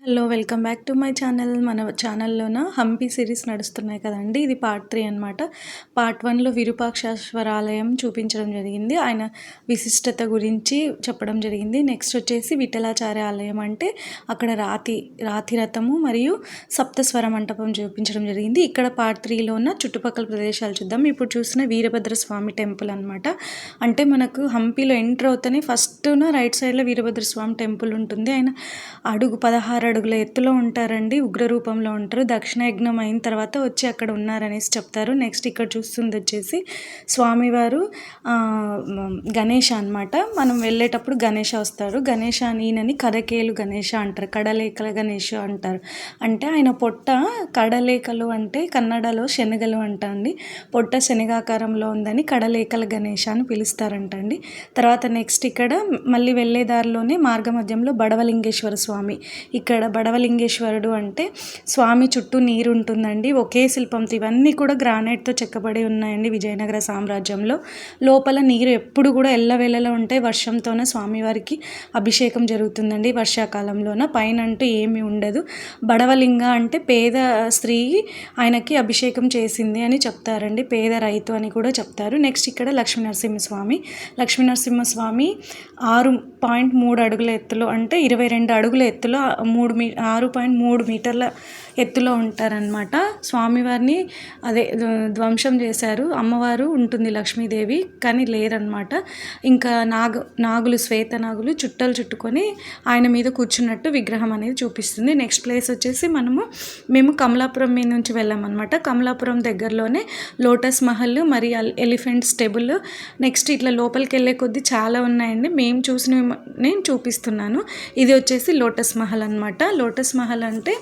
Hello welcome back to my channel. మన ఛానల్లోన Hampi series నడుస్తున్నాయి కదండి. ఇది పార్ట్ 3 అనమాట. పార్ట్ 1లో విరూపాక్షేశ్వర ఆలయం చూపించడం జరిగింది. ఆయన విశిష్టత గురించి చెప్పడం జరిగింది. నెక్స్ట్ వచ్చేసి విఠలాచార్య ఆలయం, అంటే అక్కడ రాతి రథము మరియు సప్తస్వర మంటపం చూపించడం జరిగింది. ఇక్కడ పార్ట్ 3లోన చుట్టుపక్కల ప్రదేశాలు చూద్దాం. ఇప్పుడు చూసిన వీరభద్ర స్వామి టెంపుల్ అనమాట. అంటే మనకు హంపిలో ఎంటర్ అవుతూనే ఫస్ట్న రైట్ సైడ్లో వీరభద్ర స్వామి టెంపుల్ ఉంటుంది. ఆయన 16 అడుగుల ఎత్తులో ఉంటారండి. ఉగ్ర రూపంలో ఉంటారు. దక్షిణయజ్ఞం అయిన తర్వాత వచ్చి అక్కడ ఉన్నారనేసి చెప్తారు. నెక్స్ట్ ఇక్కడ చూస్తుంది వచ్చేసి స్వామివారు గణేష అనమాట. మనం వెళ్ళేటప్పుడు గణేష వస్తారు. గణేష ఈయనని కడకేలు గణేష అంటారు, కడలేకల గణేష అంటారు. అంటే ఆయన పొట్ట కడలేకలు అంటే కన్నడలో శనగలు అంటండి. పొట్ట శనగాకారంలో ఉందని కడలేకల గణేష అని పిలుస్తారంటండి. తర్వాత నెక్స్ట్ ఇక్కడ మళ్ళీ వెళ్ళే దారిలోనే మార్గమధ్యంలో బడవలింగేశ్వర స్వామి. ఇక్కడ బడవలింగేశ్వరుడు అంటే స్వామి చుట్టూ నీరు ఉంటుందండి. ఒకే శిల్పంతో ఇవన్నీ కూడా గ్రానైట్తో చెక్కబడి ఉన్నాయండి విజయనగర సామ్రాజ్యంలో. లోపల నీరు ఎప్పుడు కూడా ఎల్లవేళలో ఉంటాయి. వర్షంతోనే స్వామివారికి అభిషేకం జరుగుతుందండి వర్షాకాలంలోన. పైన అంటూ ఏమీ ఉండదు. బడవలింగ అంటే పేద స్త్రీ ఆయనకి అభిషేకం చేసింది అని చెప్తారండి. పేద రైతు అని కూడా చెప్తారు. నెక్స్ట్ ఇక్కడ లక్ష్మీనరసింహస్వామి. లక్ష్మీనరసింహస్వామి 6.3 అడుగుల ఎత్తులో, అంటే 22 అడుగుల ఎత్తులో 6.3 మీటర్ల ఎత్తులో ఉంటారనమాట. స్వామివారిని ధ్వంసం చేశారు. అమ్మవారు ఉంటుంది లక్ష్మీదేవి, కానీ లేరనమాట. ఇంకా నాగులు శ్వేత నాగులు చుట్టలు చుట్టుకొని ఆయన మీద కూర్చున్నట్టు విగ్రహం అనేది చూపిస్తుంది. నెక్స్ట్ ప్లేస్ వచ్చేసి మేము కమలాపురం మీద నుంచి వెళ్ళామన్నమాట. కమలాపురం దగ్గరలోనే లోటస్ మహల్ మరియు ఎలిఫెంట్ స్టెబుల్. నెక్స్ట్ ఇట్లా లోపలికి వెళ్ళే కొద్దీ చాలా ఉన్నాయండి. మేము నేను చూపిస్తున్నాను. ఇది వచ్చేసి లోటస్ మహల్ అనమాట. లోటస్ మహల్ అంటే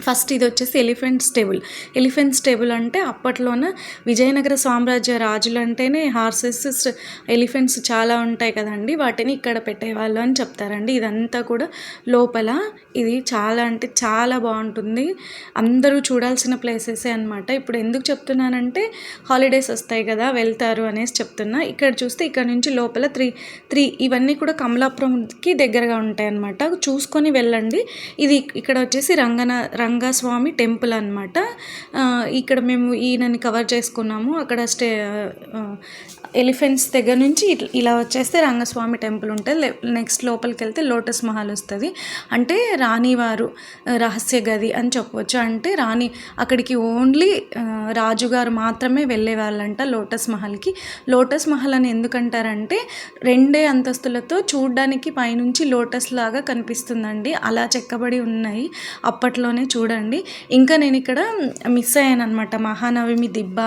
ఫస్ట్ ఇది వచ్చేసి ఎలిఫెంట్ స్టేబుల్ అంటే అప్పట్లోన విజయనగర సామ్రాజ్య రాజులు అంటేనే హార్సెస్, ఎలిఫెంట్స్ చాలా ఉంటాయి కదండి. వాటిని ఇక్కడ పెట్టేవాళ్ళు అని చెప్తారండి. ఇదంతా కూడా లోపల ఇది చాలా అంటే చాలా బాగుంటుంది. అందరూ చూడాల్సిన ప్లేసెసే అనమాట. ఇప్పుడు ఎందుకు చెప్తున్నానంటే హాలిడేస్ వస్తాయి కదా, వెళ్తారు అనేసి చెప్తున్నా. ఇక్కడ చూస్తే ఇక్కడ నుంచి లోపల త్రీ ఇవన్నీ కూడా కమలాపురంకి దగ్గరగా ఉంటాయి అన్నమాట. చూసుకొని వెళ్ళండి. ఇది ఇక్కడ వచ్చేసి రంగస్వామి టెంపుల్ అనమాట. ఇక్కడ మేము ఈయనని కవర్ చేసుకున్నాము. అక్కడ ఎలిఫెంట్స్ దగ్గర నుంచి ఇలా వచ్చేస్తే రంగస్వామి టెంపుల్ ఉంటుంది. నెక్స్ట్ లోపలికి వెళ్తే లోటస్ మహల్ వస్తుంది. అంటే రాణివారు రహస్య గది అని చెప్పవచ్చు. అంటే అక్కడికి ఓన్లీ రాజుగారు మాత్రమే వెళ్ళేవాళ్ళంట లోటస్ మహల్కి. లోటస్ మహల్ అని ఎందుకంటారంటే 2 అంతస్తులతో చూడడానికి పైనుంచి లోటస్ లాగా కనిపిస్తుందండి. అలా చెక్కబడి ఉన్నాయి అప్పట్లోనే, చూడండి. ఇంకా నేను ఇక్కడ మిస్ అయ్యాను అనమాట. మహానవమి దిబ్బ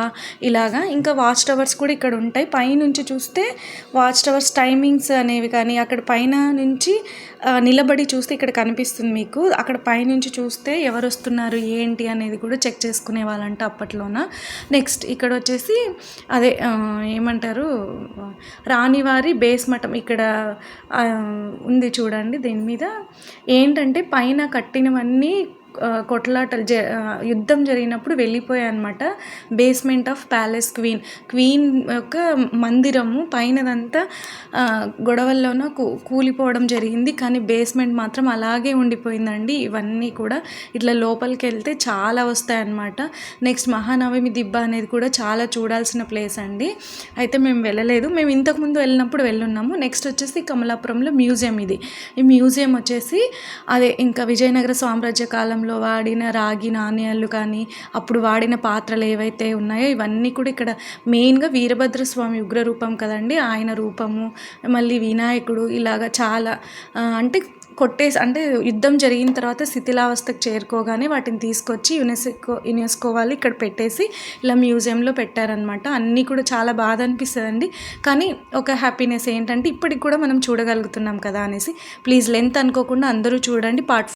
ఇలాగా. ఇంకా వాచ్ టవర్స్ కూడా ఇక్కడ ఉంటాయి. పైనుంచి చూస్తే వాచ్ టవర్స్ టైమింగ్స్ అనేవి కానీ అక్కడ పైన నుంచి నిలబడి చూస్తే ఇక్కడ కనిపిస్తుంది మీకు. అక్కడ పైనుంచి చూస్తే ఎవరు వస్తున్నారు ఏంటి అనేది కూడా చెక్ చేసుకునే వాళ్ళంట అప్పట్లోన. నెక్స్ట్ ఇక్కడ వచ్చేసి ఏమంటారు, రాణివారి బేస్ మఠం ఇక్కడ ఉంది చూడండి. దీని మీద ఏంటంటే పైన కట్టినవన్నీ కొట్లాటలు యుద్ధం జరిగినప్పుడు వెళ్ళిపోయాయి అనమాట. బేస్మెంట్ ఆఫ్ ప్యాలెస్ క్వీన్ యొక్క మందిరము పైనదంతా గొడవల్లోన కూలిపోవడం జరిగింది. కానీ బేస్మెంట్ మాత్రం అలాగే ఉండిపోయిందండి. ఇవన్నీ కూడా ఇట్లా లోపలికి వెళ్తే చాలా వస్తాయన్నమాట. నెక్స్ట్ మహానవమి దిబ్బ అనేది కూడా చాలా చూడాల్సిన ప్లేస్ అండి. అయితే మేము వెళ్ళలేదు. మేము ఇంతకుముందు వెళ్ళినప్పుడు వెళ్ళున్నాము. నెక్స్ట్ వచ్చేసి కమలాపురంలో మ్యూజియం. ఈ మ్యూజియం వచ్చేసి ఇంకా విజయనగర సామ్రాజ్య కాలంలో వాడిన రాగి నాణ్యాలు కానీ అప్పుడు వాడిన పాత్రలు ఏవైతే ఉన్నాయో ఇవన్నీ కూడా ఇక్కడ మెయిన్గా వీరభద్ర స్వామి ఉగ్ర రూపం కదండి, ఆయన రూపము, మళ్ళీ వినాయకుడు, ఇలాగా చాలా అంటే అంటే యుద్ధం జరిగిన తర్వాత శిథిలావస్థకు చేరుకోగానే వాటిని తీసుకొచ్చి యునెస్కో వాళ్ళు ఇక్కడ పెట్టేసి ఇలా మ్యూజియంలో పెట్టారనమాట. అన్నీ కూడా చాలా బాధ అనిపిస్తుందండి. కానీ ఒక హ్యాపీనెస్ ఏంటంటే ఇప్పటికి కూడా మనం చూడగలుగుతున్నాం కదా అనేసి. ప్లీజ్ లెంత్ అనుకోకుండా అందరూ చూడండి. పార్ట్